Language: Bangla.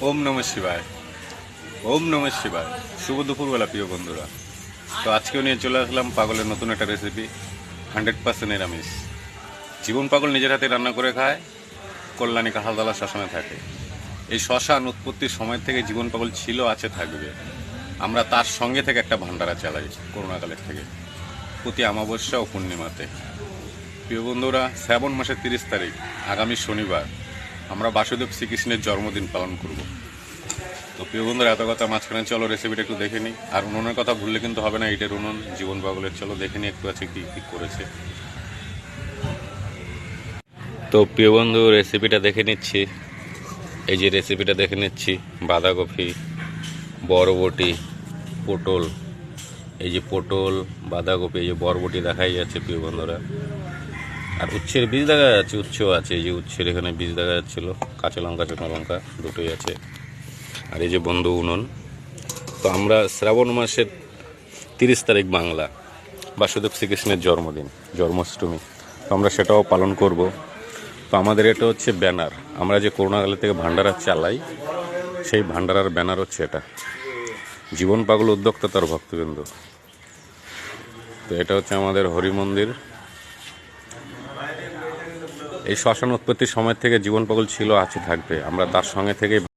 ওম নমঃ শিবায়। ওম নমঃ শিবায়। শুভ দুপুরবেলা প্রিয় বন্ধুরা। তো আজকেও নিয়ে চলে আসলাম পাগলের নতুন একটা রেসিপি, 100% নিরামিষ। জীবন পাগল নিজের হাতে রান্না করে খায়, কল্যাণী কাঁঠালতলা শ্মশানে থাকে। এই শ্মশান উৎপত্তির সময় থেকে জীবন পাগল ছিল, আছে, থাকবে। আমরা তার সঙ্গে থেকে একটা ভান্ডারা চালাই করোনাকালের থেকে, প্রতি অমাবস্যা ও পূর্ণিমাতে। প্রিয় বন্ধুরা, শ্রাবণ মাসের 30 তারিখ আগামী শনিবার আমরা বাসুদেব শ্রীকৃষ্ণের জন্মদিন পালন করব। তো প্রিয় বন্ধুরা, এত কথা মাঝখানে চলো রেসিপিটা একটু দেখে নিই। আর উনুনের কথা ভুললে কিন্তু হবে না, ইটের উনুন জীবন পাগলের। চলো দেখে নিই একটু আছে কি কী করেছে। তো প্রিয় বন্ধু, রেসিপিটা দেখে নিচ্ছি। এই যে রেসিপিটা দেখে নিচ্ছি, বাঁধাকপি, বরবটি, পটল, এই যে পটল, বাঁধাকপি, এই যে বরবটি দেখাই যাচ্ছে প্রিয় বন্ধুরা। আর উচ্ছের বীজ দেখা যাচ্ছে, উচ্ছেও আছে। এই যে উচ্ছের এখানে বীজ দেখা যাচ্ছিলো। কাঁচা লঙ্কা, শুকনো লঙ্কা দুটোই আছে। আর এই যে বন্ধু উনুন। তো আমরা শ্রাবণ মাসের 30 তারিখ বাংলা বাসুদেব শ্রীকৃষ্ণের জন্মদিন, জন্মাষ্টমী। তো আমরা সেটাও পালন করব। তো আমাদের এটা হচ্ছে ব্যানার। আমরা যে করোনাকালের থেকে ভান্ডারা চালাই, সেই ভান্ডারার ব্যানার হচ্ছে এটা, জীবন পাগল উদ্যোক্তা তার ভক্তবৃন্দ। তো এটা হচ্ছে আমাদের হরি মন্দির। এই শ্মশান উৎপত্তির সময় থেকে জীবন পাগল ছিল, আছে, থাকবে। আমরা তার সঙ্গে থেকে